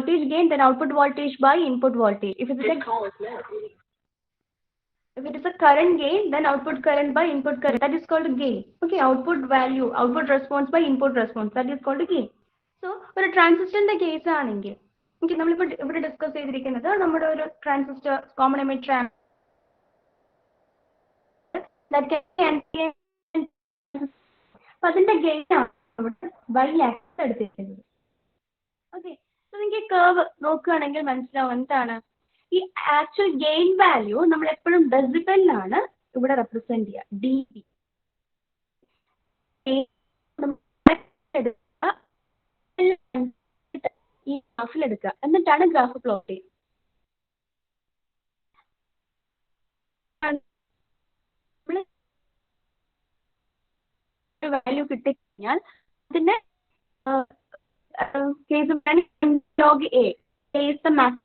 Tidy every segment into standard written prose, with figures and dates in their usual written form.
voltage gain, then output voltage by input voltage. If it is a current gain, then output current by input current. That is called gain. Okay, output value, output response by input response. That is called gain. So, for a transistor in the case, okay, we will discuss the transistor common emitter that can but in the gain y-axis. Okay, so നിങ്ങൾക്ക് curve നോക്കുകയാണെങ്കിൽ മനസ്സിലാവും എന്താണ് ഈ actual gain value നമ്മൾ എപ്പോഴും ഡെസിബലിലാണ് ഇവിടെ represent ചെയ്യുക. dB ഈ ഗ്രാഫിൽ എടുക്കുക, എന്നിട്ടാണ് ഗ്രാഫ് പ്ലോട്ട് ചെയ്യുക. വാല്യൂ കിട്ടിക്കഴിഞ്ഞാൽ അതിന്റെ case log a is the max.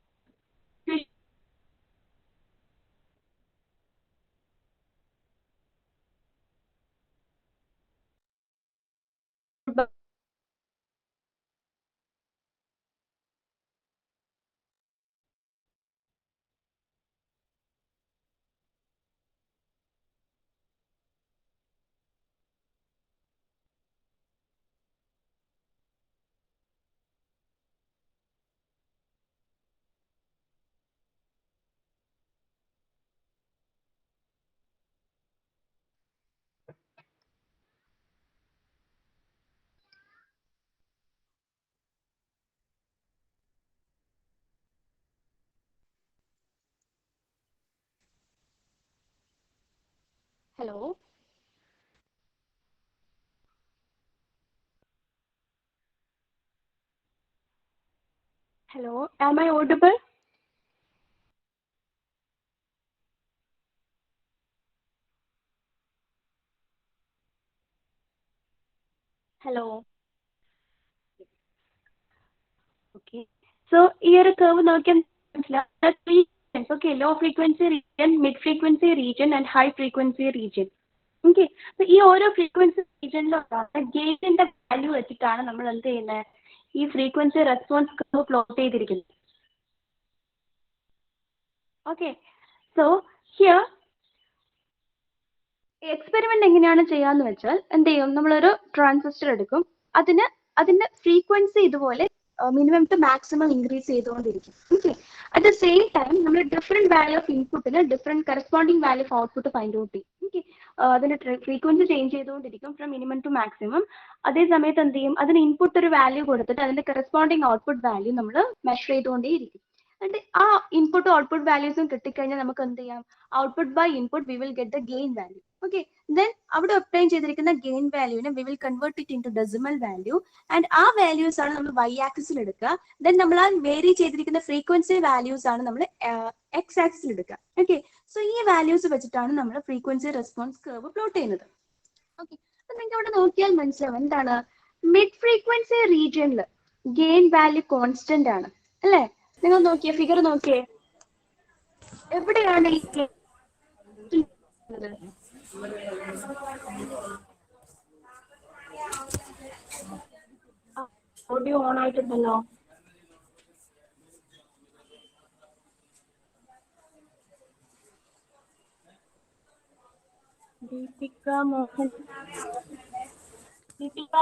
Hello. Hello, am I audible? Hello. Okay. So here curve നോക്കിയാൽ three regions. Okay, low frequency region, mid frequency region and high frequency region. Okay, so ഈ ഓരോ frequency റീജിയനിലുള്ള ഗെയിനിന്റെ value വെച്ചിട്ടാണ് നമ്മൾ എന്ത് ചെയ്യുന്നത്, ഈ frequency response curve plot ചെയ്തിരിക്കുന്നത്. Okay, so here experiment എങ്ങനെയാണ് ചെയ്യാന്ന് വെച്ചാൽ എന്ത് ചെയ്യും, നമ്മളൊരു ട്രാൻസിസ്റ്റർ എടുക്കും, അതിന്റെ ഫ്രീക്വൻസി ഇതുപോലെ മിനിമം ടു മാക്സിമം ഇൻക്രീസ് ചെയ്തുകൊണ്ടിരിക്കും. Okay, at the same time നമ്മൾ ഡിഫറെന്റ് വാല്യൂ ഓഫ് ഇൻപുട്ടിന് different corresponding value of output find out ചെയ്യും. ഓക്കെ, അതിന്റെ ഫ്രീക്വൻസി ചേഞ്ച് ചെയ്തുകൊണ്ടിരിക്കും ഫ്രം മിനിമം ടു മാക്സിമം. അതേ സമയത്ത് എന്ത് ചെയ്യും, അതിന് ഇൻപുട്ട് ഒരു വാല്യൂ കൊടുത്തിട്ട് അതിന്റെ കറസ്പോണ്ടിങ് ഔട്ട്പുട്ട് വാല്യൂ നമ്മൾ മെഷർ ചെയ്തുകൊണ്ടേയിരിക്കും. and ആ ഇൻപുട്ടും ഔട്ട്പുട്ട് വാല്യൂസും കിട്ടിക്കഴിഞ്ഞാൽ നമുക്ക് എന്ത് ചെയ്യാം, output by input we will get the gain value. Okay, then അവിടെ ഒബ്റ്റൈൻ ചെയ്തിരിക്കുന്ന ഗെയിൻ വാല്യൂവിനെ we will convert it into decimal value and ആ വാല്യൂസ് ആണ് നമ്മൾ വൈ ആക്സിസിൽ എടുക്കുക. ദെൻ നമ്മൾ ആ വേരി ചെയ്തിരിക്കുന്ന ഫ്രീക്വൻസി വാല്യൂസ് ആണ് നമ്മൾ എക്സ് ആക്സിസിൽ എടുക്കുക. ഓക്കെ, സോ ഈ വാല്യൂസ് വെച്ചിട്ടാണ് നമ്മൾ ഫ്രീക്വൻസി റെസ്പോൺസ് കർവ് പ്ലോട്ട് ചെയ്യുന്നത്. ഓക്കെ, അപ്പൊ നിങ്ങൾക്ക് അവിടെ നോക്കിയാൽ മനസ്സിലാവും എന്താണ്, മിഡ് ഫ്രീക്വൻസി റീജിയനിൽ ഗെയിൻ വാല്യൂ കോൺസ്റ്റന്റ് ആണ് അല്ലേ. നിങ്ങൾ നോക്കിയേ, ഫിഗർ നോക്കിയേ, എവിടെയാണ് ഈ ഓഡിയോ ഓൺ ആയിട്ടുണ്ടല്ലോ. ദീപിക മോഹൻ, ദീപിക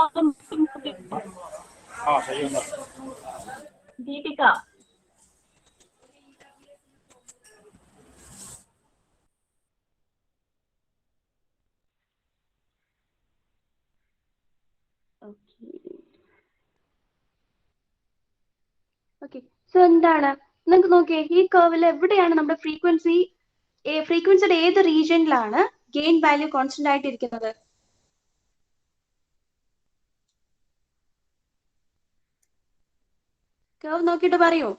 ഓക്കെ. സോ എന്താണ്, നിങ്ങൾക്ക് നോക്കിയേ ഈ കർവിൽ എവിടെയാണ് നമ്മുടെ ഫ്രീക്വൻസിയുടെ ഏത് റീജിയനിലാണ് ഗെയിൻ വാല്യൂ കോൺസ്റ്റന്റ് ആയിട്ടിരിക്കുന്നത്? കർവ് നോക്കിയിട്ട് പറയൂ.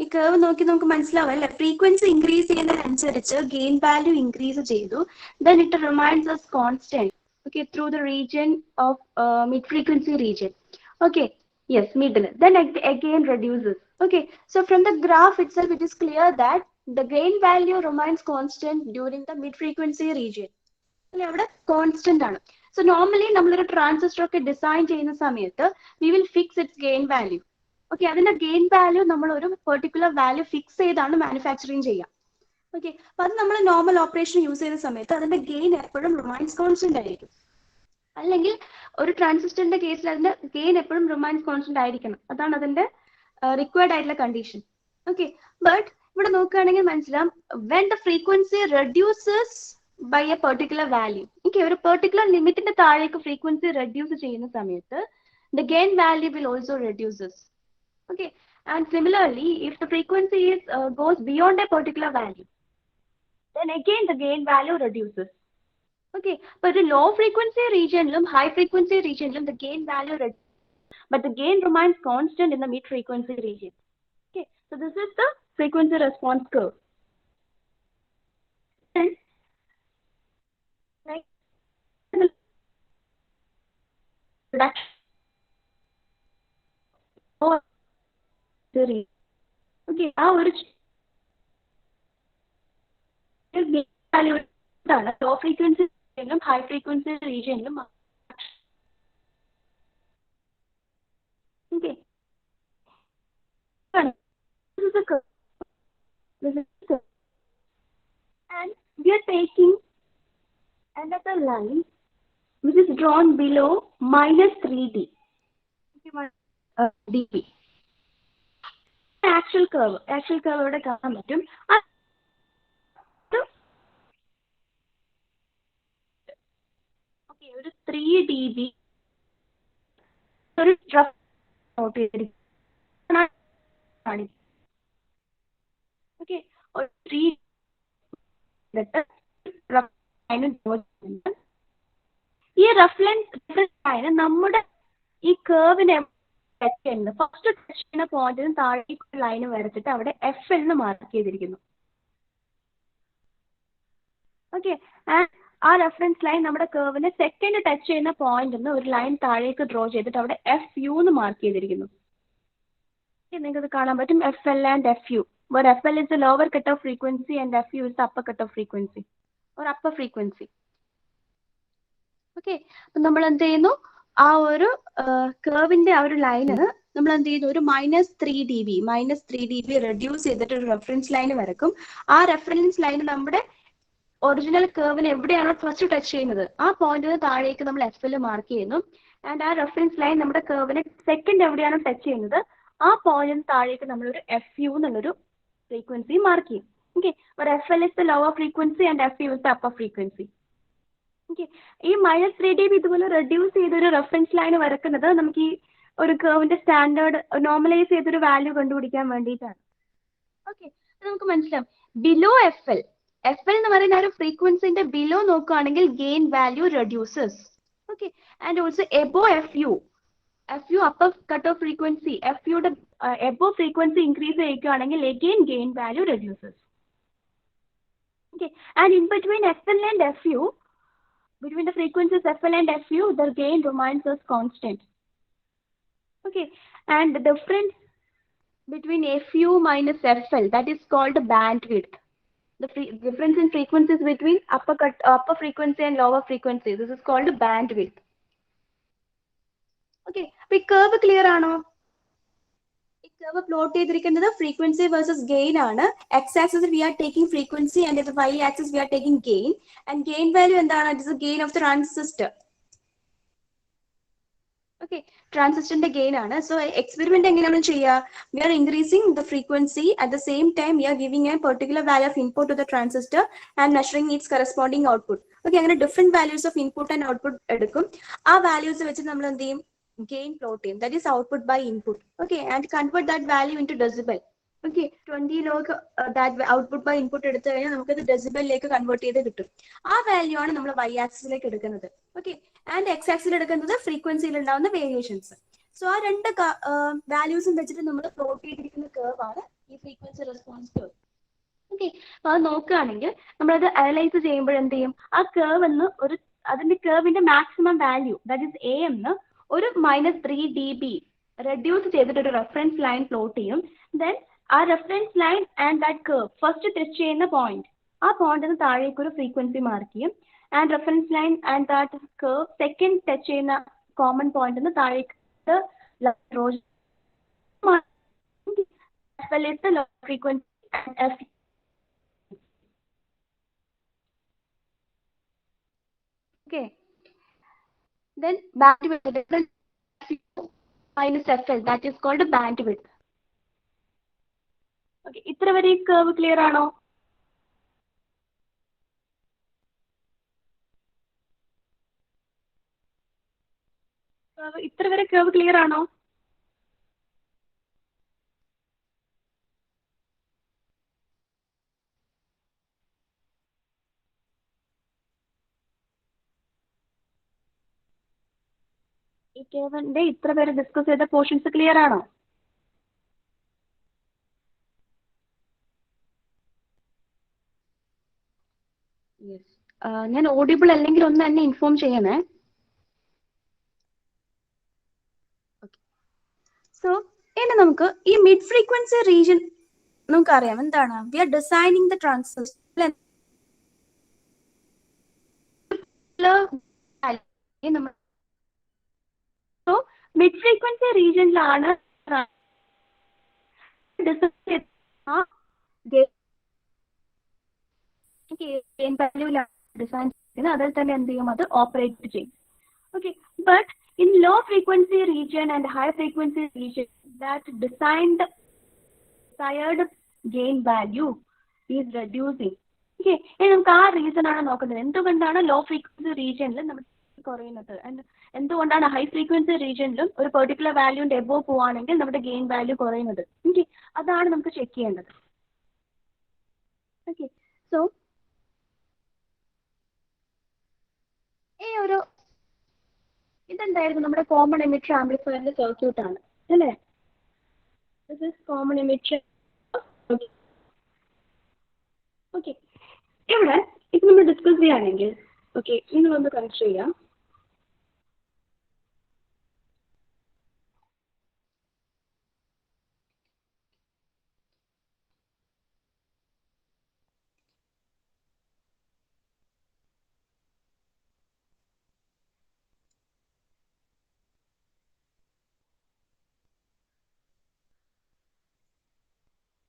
ഈ കർവ് നോക്കി നമുക്ക് മനസ്സിലാവും അല്ലെ, ഫ്രീക്വൻസി ഇൻക്രീസ് ചെയ്യുന്നതിനനുസരിച്ച് ഗെയിൻ വാല്യൂ ഇൻക്രീസ് ചെയ്തു, then it remains as constant, okay, through the region of mid frequency region. Okay, yes, middle, then again reduces. Okay, so from the graph itself it is clear that the gain value remains constant during the mid frequency region. അല്ലെ, അവിടെ constant ആണ്. So normally നമ്മളൊരു transistor ഒക്കെ design ചെയ്യുന്ന സമയത്ത് we will fix its gain value. Okay, അതിന്റെ gain value നമ്മൾ ഒരു പെർട്ടിക്കുലർ വാല്യൂ ഫിക്സ് ചെയ്താണ് മാനുഫാക്ചറിങ് ചെയ്യുക. ഓക്കെ, അപ്പൊ അത് നമ്മൾ നോർമൽ ഓപ്പറേഷൻ യൂസ് ചെയ്യുന്ന സമയത്ത് അതിന്റെ ഗെയിൻ എപ്പോഴും റിമൈൻസ് കോൺസ്റ്റന്റ് ആയിരിക്കും. അല്ലെങ്കിൽ ഒരു ട്രാൻസിസ്റ്ററിന്റെ കേസിൽ അതിന്റെ ഗെയിൻ എപ്പോഴും റിമൈൻസ് കോൺസ്റ്റന്റ് ആയിരിക്കണം. അതാണ് അതിന്റെ റിക്വയർഡ് ആയിട്ടുള്ള കണ്ടീഷൻ. ഓക്കെ, ബട്ട് ഇവിടെ നോക്കുകയാണെങ്കിൽ മനസ്സിലാവും, when the frequency reduces by a particular value. Okay, ഒരു പെർട്ടിക്കുലർ ലിമിറ്റിന്റെ താഴേക്ക് ഫ്രീക്വൻസി റെഡ്യൂസ് ചെയ്യുന്ന സമയത്ത് the gain value will also reduces. Okay, and similarly, if the frequency goes beyond a particular value, then again the gain value reduces. Okay, but the low frequency region, high frequency region, the gain value reduces, but the gain remains constant in the mid frequency region. Okay, so this is the frequency response curve. And like reduction. Okay, our value low frequency region, high frequency region. Okay, this is the curve. This is the curve. And we are taking another line which is drawn below -3d. dB. Actual curve ഇവിടെ കാണാൻ പറ്റും. Okay, ഒരു 3 dB ഒരു rough not ചെയ്തിരിക്കും. Okay, ഒരു 3 ഈ reference line നമ്മുടെ ഈ കർവിനെ ടച്ച് ചെയ്യുന്നത്, ഫസ്റ്റ് ടച്ച് ചെയ്യുന്ന പോയിന്റിന് താഴെ ലൈന് വരച്ചിട്ട് അവിടെ എഫ് എന്ന് മാർക്ക് ചെയ്തിരിക്കുന്നു. ഓക്കെ, ആ റെഫറൻസ് ലൈൻ നമ്മുടെ കർവിനെ സെക്കൻഡ് ടച്ച് ചെയ്യുന്ന പോയിന്റ് നിന്ന് ഒരു ലൈൻ താഴേക്ക് ഡ്രോ ചെയ്തിട്ട് അവിടെ എഫ് യു എന്ന് മാർക്ക് ചെയ്തിരിക്കുന്നു. നിങ്ങൾക്ക് കാണാൻ പറ്റും F L and F U. where FL is the lower cutoff frequency and FU is the upper cutoff frequency or upper frequency. Okay, അപ്പോൾ നമ്മൾ എന്ത് ചെയ്യുന്നു, ആ ഒരു കർവിന്റെ ആ ഒരു ലൈന് നമ്മൾ എന്ത് ചെയ്യുന്നു, ഒരു -3 dB റെഡ്യൂസ് ചെയ്തിട്ട് ഒരു റെഫറൻസ് ലൈൻ വരക്കും. ആ റെഫറൻസ് ലൈൻ നമ്മുടെ ഒറിജിനൽ കർവിന് എവിടെയാണോ ഫസ്റ്റ് ടച്ച് ചെയ്യുന്നത് ആ പോയിന്റിന് താഴേക്ക് നമ്മൾ FL മാർക്ക് ചെയ്യുന്നു. ആൻഡ് ആ റെഫറൻസ് ലൈൻ നമ്മുടെ കർവിന് സെക്കൻഡ് എവിടെയാണോ ടച്ച് ചെയ്യുന്നത് ആ പോയിന്റിന് താഴേക്ക് നമ്മളൊരു FU എന്നുള്ളൊരു ഫ്രീക്വൻസി മാർക്ക് ചെയ്യും. Okay, FL is the lower frequency and FU is the upper frequency. Okay, ഈ -3 dB ഇതുപോലെ റെഡ്യൂസ് ചെയ്തൊരു റെഫറൻസ് ലൈൻ വരക്കുന്നത് നമുക്ക് ഈ ഒരു കർവിന്റെ സ്റ്റാൻഡേർഡ് നോർമലൈസ് ചെയ്തൊരു വാല്യൂ കണ്ടുപിടിക്കാൻ വേണ്ടിയിട്ടാണ്. ഓക്കെ, നമുക്ക് മനസ്സിലാവും ബിലോ FL എന്ന് പറയുന്ന ഒരു ഫ്രീക്വൻസിന്റെ ബിലോ നോക്കുകയാണെങ്കിൽ gain value reduces. Okay, and also above FU upper cutoff frequency, FUയുടെ എബോ ഫ്രീക്വൻസി ഇൻക്രീസ് ചെയ്യിക്കുകയാണെങ്കിൽ again gain value reduces. Okay, and in between FL and FU, between the frequencies FL and FU, the gain remains as constant. Okay, and the difference between FU minus FL, that is called bandwidth. The difference in frequencies between upper frequency and lower frequency, this is called bandwidth. Okay, അപ്പോൾ ഈ curve clear ആണോ? ഈ curve plot ചെയ്തിരിക്കുന്നത് frequency versus gain ആണ്. X ആക്സിസിൽ we are taking frequency and Y axis we are taking gain. And gain value എന്താണ്? It is gain of the transistor. Okay, ട്രാൻസിസ്റ്ററിന്റെ gain ആണ്. സോ എക്സ്പെരിമെന്റ് എങ്ങനെയാണ് ചെയ്യുക? We are increasing the frequency at the same time we are giving a particular value of input to the transistor and measuring its corresponding output. Okay, അങ്ങനെ different values of input and output എടുക്കും. ആ values വെച്ച് നമ്മൾ എന്ത് ചെയ്യും? Gain plot in, that is output by input. Okay, and convert that value into decibel. Okay, 20 log that output by input എടുത്തു കഴിഞ്ഞാൽ നമുക്കത് ഡെസിബലിലേക്ക് കൺവേർട്ട് ചെയ്ത് കിട്ടും. ആ വാല്യൂ ആണ് നമ്മൾ y ആക്സിസിലേക്ക് എടുക്കുന്നത്. ഓക്കെ, ആൻഡ് x ആക്സിൽ എടുക്കുന്നത് ഫ്രീക്വൻസിയിൽ ഉണ്ടാവുന്ന വേരിയേഷൻസ്. സോ ആ രണ്ട് വാല്യൂസും വെച്ചിട്ട് നമ്മൾ പ്ലോട്ട് ചെയ്തിരിക്കുന്ന കർവ് ആണ് ഈ ഫ്രീക്വൻസി റെസ്പോൺസ് കർവ്. ഓക്കെ, അപ്പൊ അത് നോക്കുകയാണെങ്കിൽ നമ്മളത് അനലൈസ് ചെയ്യുമ്പോൾ എന്ത് ചെയ്യും, ആ കർവ് എന്ന് ഒരു അതിന്റെ കർവിന്റെ maximum value that is A എന്ന് ഒരു -3 dB റെഡ്യൂസ് ചെയ്തിട്ട് ഒരു റെഫറൻസ് ലൈൻ പ്ലോട്ട് ചെയ്യും. ദെൻ ആ reference line and that curve first touch ചെയ്യുന്ന പോയിന്റ്, ആ പോയിന്റിന് താഴേക്ക് ഒരു ഫ്രീക്വൻസി മാർക്ക് ചെയ്യും. And reference line and that curve second touch ചെയ്യുന്ന കോമൺ പോയിന്റിന് താഴേക്ക് as well as the low frequency and F. Okay. Then bandwidth, the difference minus FL, that is called a bandwidth. Okay, ഇത്ര വരെ curve clear ആണോ? ഇത്ര വരെ curve clear ആണോ? ഈ കേവന്റെ ഇത്ര പേര് ഡിസ്കസ് ചെയ്ത പോർഷൻസ് ക്ലിയർ ആണോ? ഞാൻ ഓഡിബിൾ അല്ലെങ്കിൽ ഒന്ന് എന്നെ ഇൻഫോം ചെയ്യണേ. സോ ഇനി നമുക്ക് ഈ മിഡ് ഫ്രീക്വൻസി റീജിയൻ നമുക്കറിയാം എന്താണ്. We are designing the transistor. So mid frequency റീജിയനിലാണ് ഡിസൈൻ ചെയ്യുന്നത്. അതിൽ തന്നെ എന്ത് ചെയ്യും, അത് ഓപ്പറേറ്റ് ചെയ്യും. Okay, but in low frequency region and high frequency region, that designed desired gain value is reducing. Okay, ഇനി നമുക്ക് ആ റീസൺ ആണ് നോക്കുന്നത്. എന്തുകൊണ്ടാണ് ലോ ഫ്രീക്വൻസി റീജിയനിൽ നമ്മൾ കുറയുന്നത്, എന്തുകൊണ്ടാണ് ഹൈ ഫ്രീക്വൻസി റീജിയനിലും ഒരു പെർട്ടിക്കുലർ വാല്യൂന്റെ എബോ പോവാണെങ്കിൽ നമ്മുടെ ഗെയിൻ വാല്യൂ കുറയുന്നത്. ഓക്കെ, അതാണ് നമുക്ക് ചെക്ക് ചെയ്യേണ്ടത്. ഓക്കെ, സോ ഈ ഒരു ഇതെന്തായിരുന്നു, നമ്മുടെ കോമൺ എമിറ്റർ ആംപ്ലിഫയറിന്റെ സർക്യൂട്ട് ആണ് അല്ലേ. This is common emitter. Okay, ഇവിടെ ഇപ്പൊ നമ്മൾ ഡിസ്കസ് ചെയ്യുകയാണെങ്കിൽ, ഓക്കെ, നിങ്ങളൊന്ന് കൺസിഡർ ചെയ്യാം.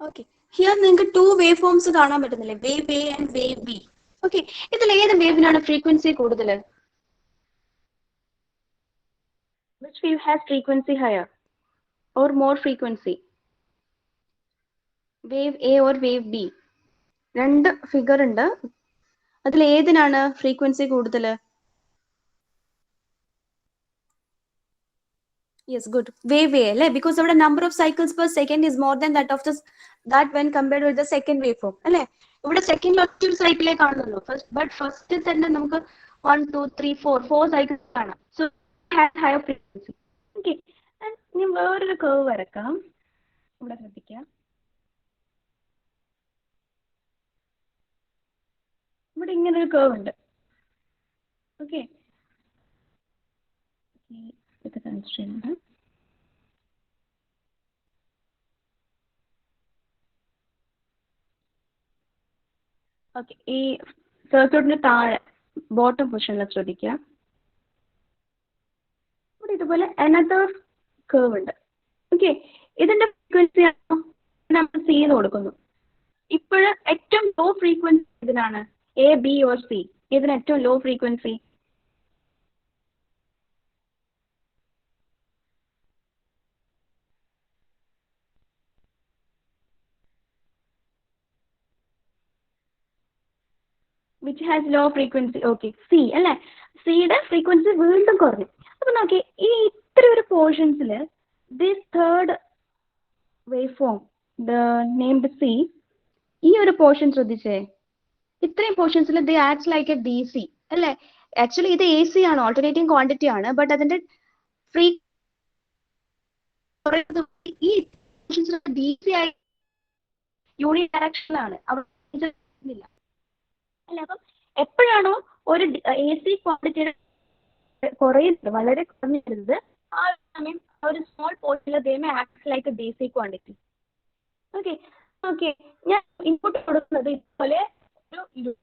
ഓക്കെ, ഹിയർ നിങ്ങൾക്ക് 2 വേവ് ഫോംസ് കാണാൻ പറ്റുന്നില്ലേ, wave A and wave B. Okay, ഇതിൽ ഏത് വേവിനാണ് ഫ്രീക്വൻസി കൂടുതൽ? Which wave has frequency higher or more frequency? Wave A or wave B? രണ്ട് ഫിഗർ ഉണ്ട്, അതിൽ ഏതിനാണ് ഫ്രീക്വൻസി കൂടുതൽ? Yes, good. Wave A, അല്ലേ, because our number of cycles per second is more than that of that when compared with the second waveform, അല്ലേ. ഇവിടെ second ഒറ്റ സൈക്കിളേ കാണുന്നുള്ളൂ, but first തന്നെ നമുക്ക് 1 2 3 4 സൈക്കിൾസ് കാണാം. So higher frequency. ഓക്കെ, ഞാൻ വേറൊരു കർവ് വരക്കാം, ഇവിടെ ശ്രദ്ധിക്കാം. ഇവിടെ ഇങ്ങനെ ഒരു കർവ് ഉണ്ട്. ഓക്കെ, ഇത് കൺസ്ട്രെയിന്റ്. ഓക്കെ, ഈ സർക്യൂട്ടിന് താഴെ ബോട്ടം പൊസിഷനിൽ ശ്രദ്ധിക്കുക. ഇവിടെ ഇതുപോലെ അനദർ കർവ് ഉണ്ട്. ഓക്കെ, ഇതിന്റെ ഫ്രീക്വൻസി നമ്മൾ സി എന്ന് കൊടുക്കുന്നു. ഇപ്പോഴ് ഏറ്റവും ലോ ഫ്രീക്വൻസി ഇതിനാണ്, എ ബി ഓർ സി, ഇതിന് ഏറ്റവും low frequency? which has low frequency. Okay, C അല്ലേ, സിയുടെ ഫ്രീക്വൻസി വീണ്ടും കുറഞ്ഞു. അപ്പൊ നോക്കി, ഈ ഇത്ര ഒരു പോർഷൻസിൽ this third wave form named C, ഈ ഒരു പോർഷൻ ശ്രദ്ധിച്ചേ, ഇത്രയും പോർഷൻസിൽ they acts like a D C അല്ലേ. ആക്ച്വലി ഇത് എ സി ആണ്, ഓൾട്ടർനേറ്റിംഗ് ക്വാണ്ടിറ്റി ആണ്, ബട്ട് അതിന്റെ ഫ്രീ ഈ ഡി സി ആയി യൂണി ഡയറക്ഷനിലാണ് അവിടെ അല്ല. അപ്പം എപ്പോഴാണോ ഒരു എ സി ക്വാണ്ടിറ്റിയുടെ കുറയുന്നത്, വളരെ കുറഞ്ഞു വരുന്നത്, ആ സമയം ഒരു സ്മോൾ പോർഷനിൽ they may act like D C quantity. Okay, okay, ഞാൻ ഇൻപുട്ട് കൊടുക്കുന്നത് ഇതുപോലെ ഒരു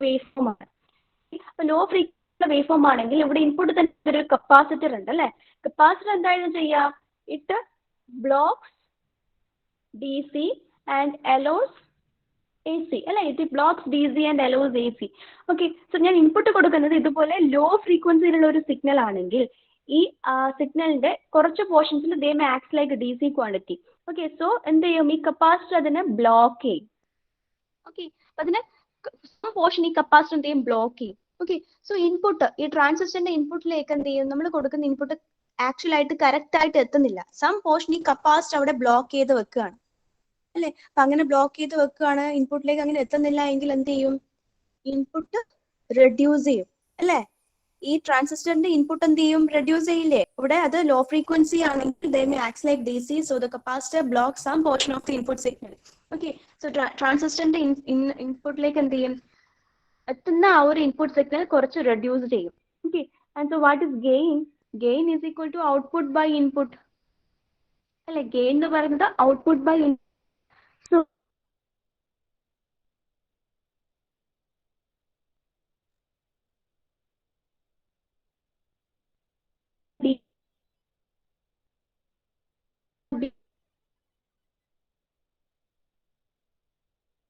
വേവ് ഫോം ആണ്. അപ്പൊ ലോ ഫ്രീക്വൻസി വേവ് ഫോം ആണെങ്കിൽ ഇവിടെ ഇൻപുട്ട് തന്നെ ഒരു കപ്പാസിറ്റർ ഉണ്ട് അല്ലേ. കപ്പാസിറ്റർ എന്തായാലും ചെയ്യാം, it blocks DC and allows AC അല്ലെ, it blocks DC and allows AC. Okay, so ഞാൻ ഇൻപുട്ട് കൊടുക്കുന്നത് ഇതുപോലെ ലോ ഫ്രീക്വൻസിയിലുള്ള ഒരു സിഗ്നൽ ആണെങ്കിൽ ഈ സിഗ്നലിന്റെ കുറച്ച് പോർഷൻസിൽ they may act like DC quantity. Okay, so എന്ത് ചെയ്യും, ഈ കപ്പാസിറ്റർ അതിനെ ബ്ലോക്ക് ചെയ്യും. ഓക്കെ, അതിന് പോർഷൻ ഈ കപ്പാസിറ്റർ എന്ത് ചെയ്യും, ബ്ലോക്ക് ചെയ്യും. ഓക്കെ, സോ ഇൻപുട്ട്, ഈ ട്രാൻസിസ്റ്ററിന്റെ ഇൻപുട്ടിലേക്ക് എന്ത് ചെയ്യും, നമ്മൾ കൊടുക്കുന്ന ഇൻപുട്ട് ആക്ച്വൽ ആയിട്ട് കറക്റ്റ് ആയിട്ട് എത്തുന്നില്ല. സം പോർഷൻ ഈ കപ്പാസിറ്റർ അവിടെ ബ്ലോക്ക് ചെയ്ത് വെക്കുകയാണ് അല്ലെ. അപ്പൊ അങ്ങനെ ബ്ലോക്ക് ചെയ്ത് വെക്കുകയാണ്, ഇൻപുട്ടിലേക്ക് അങ്ങനെ എത്തുന്നില്ല എങ്കിൽ എന്ത് ചെയ്യും, ഇൻപുട്ട് റെഡ്യൂസ് ചെയ്യും അല്ലെ. ഈ ട്രാൻസിസ്റ്ററിന്റെ ഇൻപുട്ട് എന്ത് ചെയ്യും, റെഡ്യൂസ് ചെയ്യില്ലേ. ഇവിടെ അത് ലോ ഫ്രീക്വൻസി ആണെങ്കിൽ they may act like DC, so the capacitor blocks some portion of the input signal. Okay, so ട്രാൻസിസ്റ്ററിന്റെ ഇൻപുട്ടിലേക്ക് എന്ത് ചെയ്യും, എത്തുന്ന ആ ഒരു ഇൻപുട്ട് സിഗ്നൽ കുറച്ച് റെഡ്യൂസ് ചെയ്യും. Okay, and so what is gain, gain is equal to output by input അല്ലെ. ഗെയിൻ എന്ന് പറയുന്നത് ഔട്ട്പുട്ട് ബൈ ഇൻപുട്ട്. സോ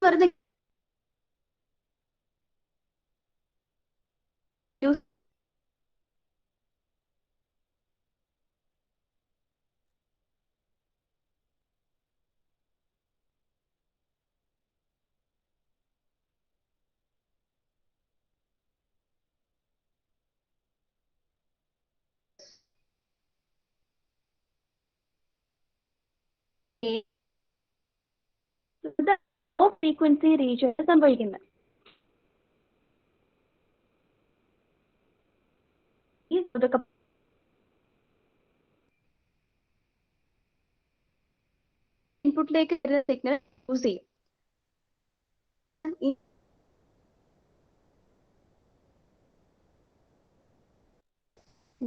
വെറുതെ ലോ ഫ്രീക്വൻസി റീജിയൻ സംഭവിക്കുന്നത്. ഇൻപുട്ടിലേക്ക് വരുന്ന സിഗ്നൽ യൂസ് ചെയ്യും.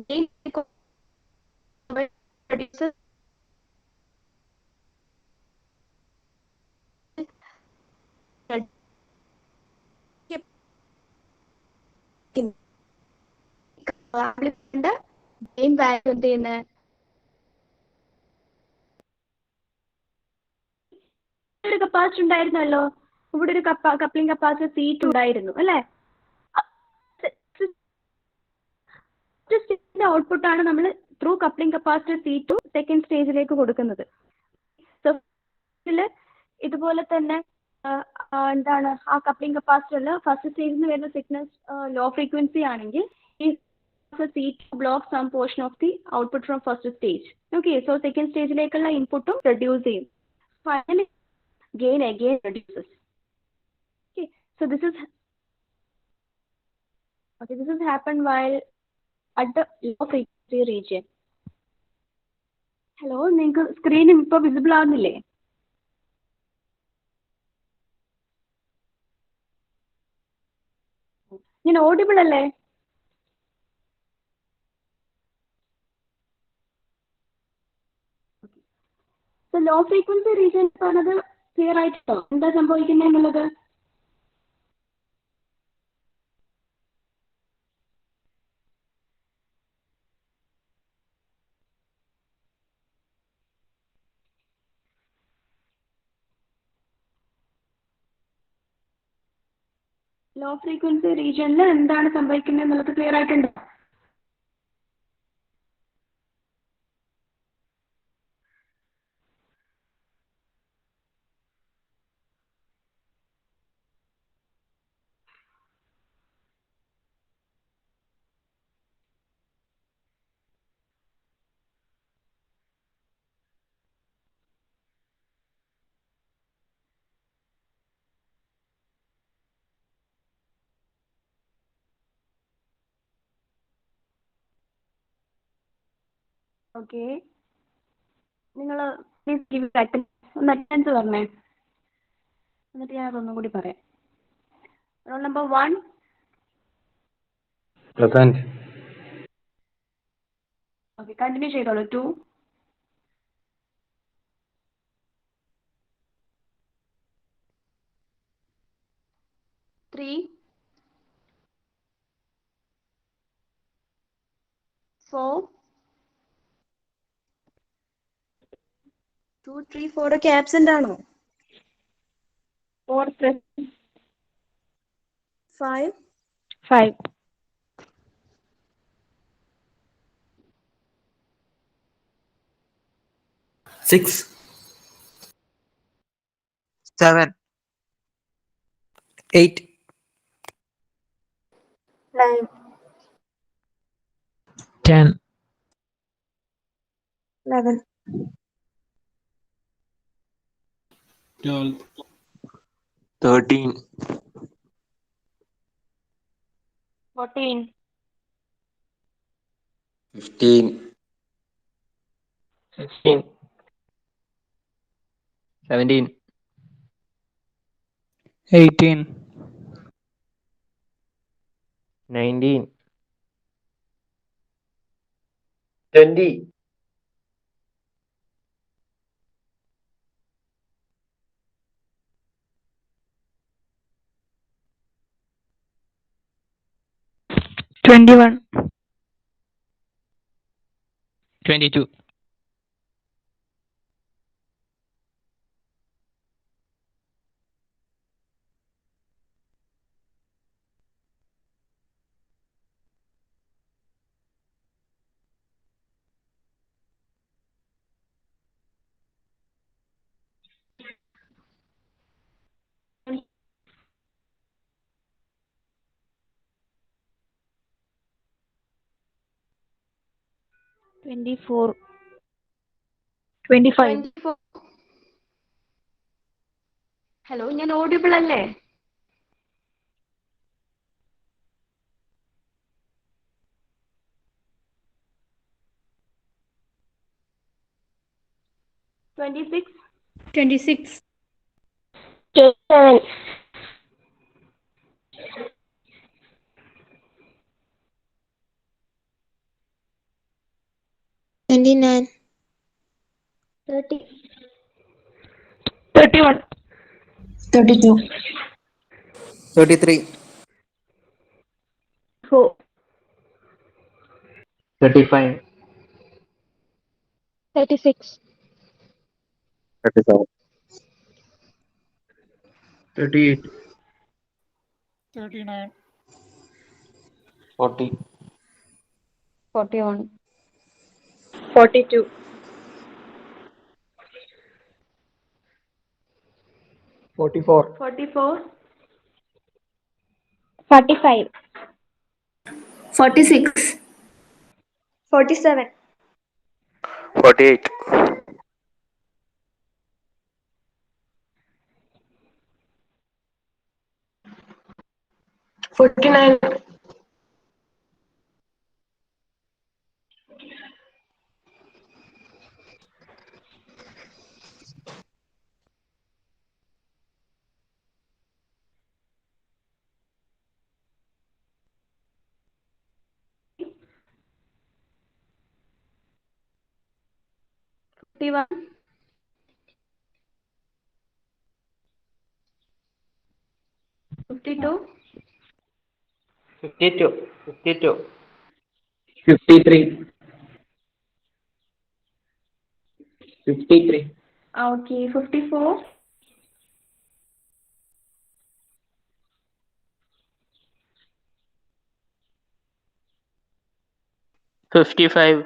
ഗെയിൻ വാല്യൂ എന്ത് ചെയ്യുന്നത്, ഒരു കപ്പാസിറ്റർ ഉണ്ടായിരുന്നല്ലോ, ഇവിടെ ഒരു കപ്ലിംഗ് കപ്പാസിറ്റർ C2 ഉണ്ടായിരുന്നു അല്ലെ. ഔട്ട്പുട്ട് ആണ് നമ്മൾ through coupling capacitor C2 second സ്റ്റേജിലേക്ക് കൊടുക്കുന്നത്. ഇതുപോലെ തന്നെ എന്താണ്, ആ കപ്ലിംഗ് കപ്പാസിറ്ററിൽ ഫസ്റ്റ് സ്റ്റേജിൽ നിന്ന് വരുന്ന സിഗ്നൽ ലോ ഫ്രീക്വൻസി ആണെങ്കിൽ ഈ C2 blocks some portion of the output from first stage. Okay, so second സ്റ്റേജിലേക്കുള്ള ഇൻപുട്ടും റെഡ്യൂസ് ചെയ്യും. Finally, gain again reduces. Okay, so this is happened while at the low frequency region. Hello, നിങ്ങൾക്ക് screen ഇപ്പോൾ visible ആവുന്നില്ലേ? ഞാൻ audible അല്ലേ? So low frequency region പറഞ്ഞത് clear ആയിട്ടോ, എന്താ സംഭവിക്കുന്നത് എന്നുള്ളത്? ലോ ഫ്രീക്വൻസി റീജിയനിൽ എന്താണ് സംഭവിക്കുന്നത് എന്നുള്ളത് ക്ലിയർ ആയിട്ടുണ്ടോ? ഓക്കെ, നിങ്ങൾ ഒന്ന് അറ്റൻഡൻസ് പറഞ്ഞേ, എന്നിട്ട് ഞാൻ അതൊന്നും കൂടി പറയാം. Roll number 1 present. Okay, continue ചെയ്തോളൂ. 2 3 4 2, 3, 4 ഒക്കെ ആബ്സെന്റ് ആണോ? 4 present. 5. 5. 6. 7. 8. 9. 10. 11. 12. 13. 14. 15. 16, 17, 18. 19, 20, 21. 22. 24. 25. 24. ഹലോ, ഞാൻ audible അല്ലേ?26. 26. 27. 29. 30. 31. 32. 33. 4. 35, 36. 37. 38, 39. 40, 41. 42. 44, 44. 45. 46. 47. 48. 49. 51. 52. 52, 52, 53, 53, Okay, 54. 55,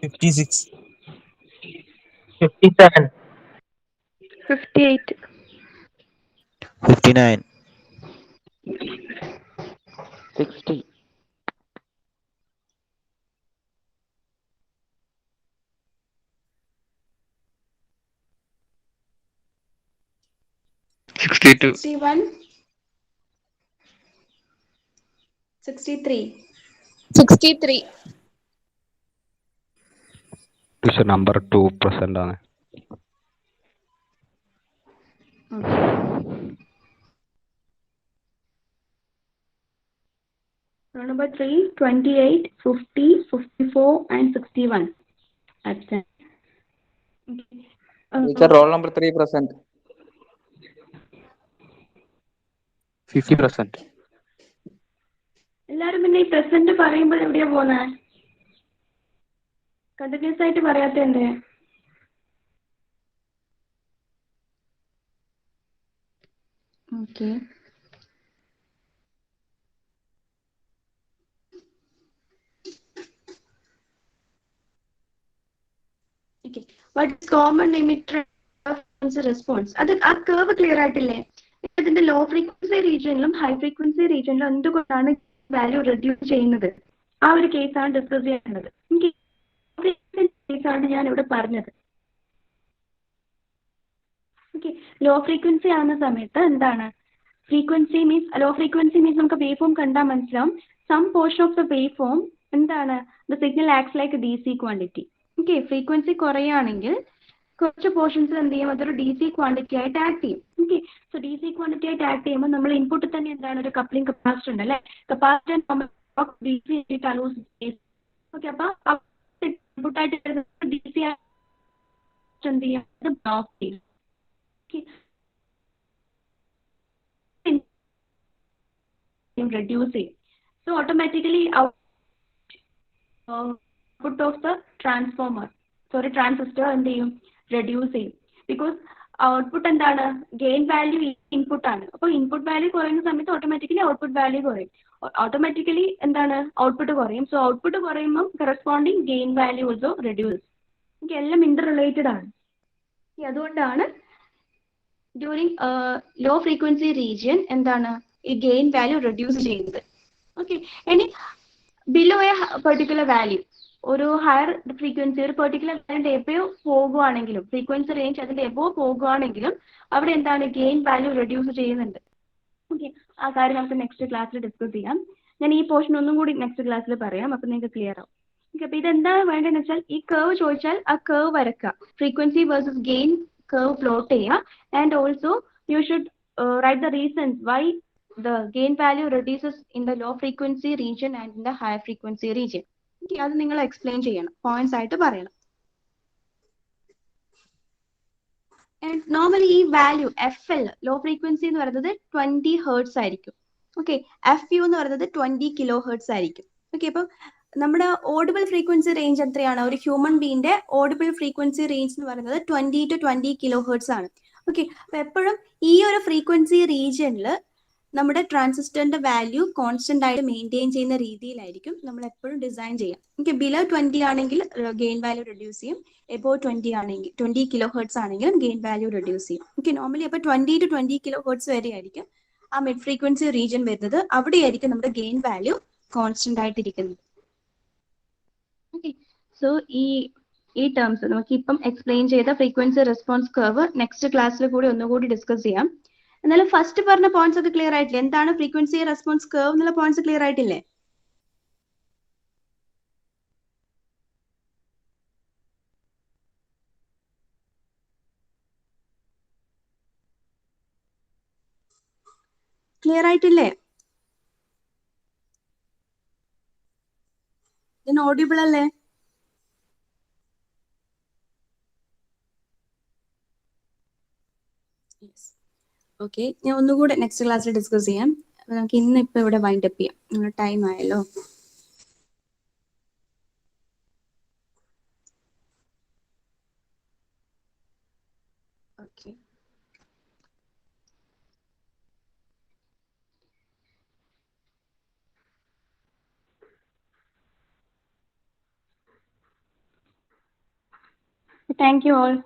56. 57, 58. 59. 60, 62. 61. 63. 63. Teacher number 2 present ആണ്. Roll number 3, 28, 50, 54, and 61. Absent. Teacher, roll number 3 present. 50%. എല്ലാരും പിന്നെ ഈ പ്രസന്റ് പറയുമ്പോൾ എവിടെയാ പോകുന്നത്? കണ്ടിന്യൂസ് ആയിട്ട് പറയാത്ത എന്തേ? Okay. Okay. What is common emitter response? അത് ആ curve clear ആയിട്ടില്ലേ? ഇതിന്റെ ലോ ഫ്രീക്വൻസി റീജിയനിലും ഹൈ ഫ്രീക്വൻസി റീജിയനിലും എന്തുകൊണ്ടാണ് വാല്യൂ റെഡ്യൂസ് ചെയ്യുന്നത്? ആ ഒരു കേസാണ് ഡിസ്കസ് ചെയ്യേണ്ടത്. കേസാണ് ഞാൻ ഇവിടെ പറഞ്ഞത്. ഓക്കെ, ലോ ഫ്രീക്വൻസി ആകുന്ന സമയത്ത് എന്താണ് frequency means low frequency means നമുക്ക് വേവ് ഫോം കണ്ടാൽ മനസ്സിലാവും. Some portion of the wave form എന്താണ് the signal acts like D C quantity. Okay, frequency കുറയുകയാണെങ്കിൽ കുറച്ച് പോർഷൻസിൽ എന്ത് ചെയ്യും, അതൊരു ഡി സി ക്വാണ്ടിറ്റി ആയിട്ട് ആക്ട് ചെയ്യും. Okay, so D C quantity ആയിട്ട് ആക്ട് ചെയ്യുമ്പോൾ നമ്മൾ ഇൻപുട്ടിൽ തന്നെ എന്താണ് ഒരു കപ്ലിംഗ് കപ്പാസിറ്റർ ഉണ്ട് അല്ലേ? Capacitor D C allows. Okay, അപ്പൊ ഇൻപുട്ടായിട്ട് ഡി സി എന്ത് ചെയ്യാം, അത് ബ്ലോക്ക് ചെയ്യും. Reduce it. So automatically output of the transformer, sorry transistor എന്ത് ചെയ്യും, reduce ചെയ്യും. Because ഔട്ട്പുട്ട് എന്താണ്, ഗെയിൻ വാല്യൂ ഇൻപുട്ട് ആണ്. അപ്പോൾ ഇൻപുട്ട് വാല്യൂ കുറയുന്ന സമയത്ത് ഓട്ടോമാറ്റിക്കലി ഔട്ട്പുട്ട് വാല്യൂ കുറയും. ഓട്ടോമാറ്റിക്കലി എന്താണ് ഔട്ട്പുട്ട് കുറയും. സോ ഔട്ട്പുട്ട് കുറയുമ്പോൾ corresponding gain value also reduce. എല്ലാം ഇന്റർ റിലേറ്റഡ് ആണ്. അതുകൊണ്ടാണ് ഡ്യൂറിങ് ലോ ഫ്രീക്വൻസി റീജിയൻ എന്താണ് ഈ ഗെയിൻ വാല്യൂ റെഡ്യൂസ് ചെയ്യുന്നത്. ഓക്കെ, ഇനി ബിലോ എ പെർട്ടിക്കുലർ വാല്യൂ, ഒരു ഹയർ ഫ്രീക്വൻസി ഒരു പെർട്ടിക്കുലർ വാല്യൂന്റെ എബോ പോകുകയാണെങ്കിലും ഫ്രീക്വൻസി റേഞ്ച് അതിന്റെ എബോ പോകുകയാണെങ്കിലും അവിടെ എന്താണ് ഗെയിൻ വാല്യൂ റെഡ്യൂസ് ചെയ്യുന്നുണ്ട്. ഓക്കെ, ആ കാര്യം നമുക്ക് നെക്സ്റ്റ് ക്ലാസ്സിൽ ഡിസ്കസ് ചെയ്യാം. ഞാൻ ഈ പോർഷൻ ഒന്നും കൂടി നെക്സ്റ്റ് ക്ലാസ്സിൽ പറയാം, അപ്പം നിങ്ങൾക്ക് ക്ലിയർ ആവും. ഓക്കെ, അപ്പോൾ ഇതെന്താണ് വേണ്ടതെന്ന് വെച്ചാൽ ഈ കർവ് ചോദിച്ചാൽ ആ കർവ് വരക്കുക, frequency versus gain curve plot ചെയ്യുക. And also you should write the reasons why the gain value reduces in the low frequency region and in the high frequency region. Okay, അത് നിങ്ങൾ explain ചെയ്യണം, points ആയിട്ട് പറയണം. And normally ഈ value FL low frequency എന്ന് പറയുന്നത് 20 hertz ആയിരിക്കും. Okay, FU എന്ന് പറയുന്നത് 20 കിലോ ഹെർട്സ് ആയിരിക്കും. ഓക്കെ, അപ്പം നമ്മുടെ ഓഡിബിൾ ഫ്രീക്വൻസി റേഞ്ച് എത്രയാണ്, ഒരു ഹ്യൂമൻ ബീയിന്റെ ഓഡിബിൾ ഫ്രീക്വൻസി റേഞ്ച് എന്ന് പറയുന്നത് 20 to 20 കിലോ ഹെർട്സ് ആണ്. ഓക്കെ, അപ്പൊ എപ്പോഴും ഈ ഒരു ഫ്രീക്വൻസി റീജിയനിൽ നമ്മുടെ ട്രാൻസിസ്റ്ററിന്റെ വാല്യൂ കോൺസ്റ്റന്റ് ആയിട്ട് മെയിൻറ്റെയിൻ ചെയ്യുന്ന രീതിയിലായിരിക്കും നമ്മൾ എപ്പോഴും ഡിസൈൻ ചെയ്യാം. ഓക്കെ, ബിലോ 20 ആണെങ്കിൽ ഗെയിൻ വാല്യൂ റെഡ്യൂസ് ചെയ്യും, എബോ 20 ആണെങ്കിൽ 20 കിലോ ഹെർട്സ് ആണെങ്കിലും ഗെയിൻ വാല്യൂ റെഡ്യൂസ് ചെയ്യും. ഓക്കെ, നോർമലി അപ്പോൾ 20 to 20 കിലോ ഹെർട്സ് വരെ ആയിരിക്കും ആ മിഡ് ഫ്രീക്വൻസി റീജിയൻ വരുന്നത്. അവിടെയായിരിക്കും നമ്മുടെ ഗെയിൻ വാല്യൂ കോൺസ്റ്റന്റ് ആയിട്ടിരിക്കുന്നത്. ഓക്കെ, സോ ഈ ടേംസ് നമുക്ക് ഇപ്പം എക്സ്പ്ലെയിൻ ചെയ്ത ഫ്രീക്വൻസി റെസ്പോൺസ് കർവ് നെക്സ്റ്റ് ക്ലാസ്സിൽ കൂടി ഒന്നുകൂടി ഡിസ്കസ് ചെയ്യാം. എന്നാലും ഫസ്റ്റ് പറഞ്ഞ പോയിന്റ്സ് ഒക്കെ ക്ലിയർ ആയിട്ടില്ലേ? എന്താണ് ഫ്രീക്വൻസി റെസ്പോൺസ് കർവ് എന്നുള്ള പോയിന്റ്സ് ക്ലിയർ ആയിട്ടില്ലേ? ക്ലിയർ ആയിട്ടില്ലേ? ഇതിന് ഓഡിബിൾ അല്ലേ? ഓക്കെ, ഞാൻ ഒന്നുകൂടെ നെക്സ്റ്റ് ക്ലാസ്സിൽ ഡിസ്കസ് ചെയ്യാം. നമുക്ക് ഇന്ന് ഇപ്പൊ ഇവിടെ വൈൻഡ് അപ്പ് ചെയ്യാം, ടൈം ആയല്ലോ. Okay, thank you all.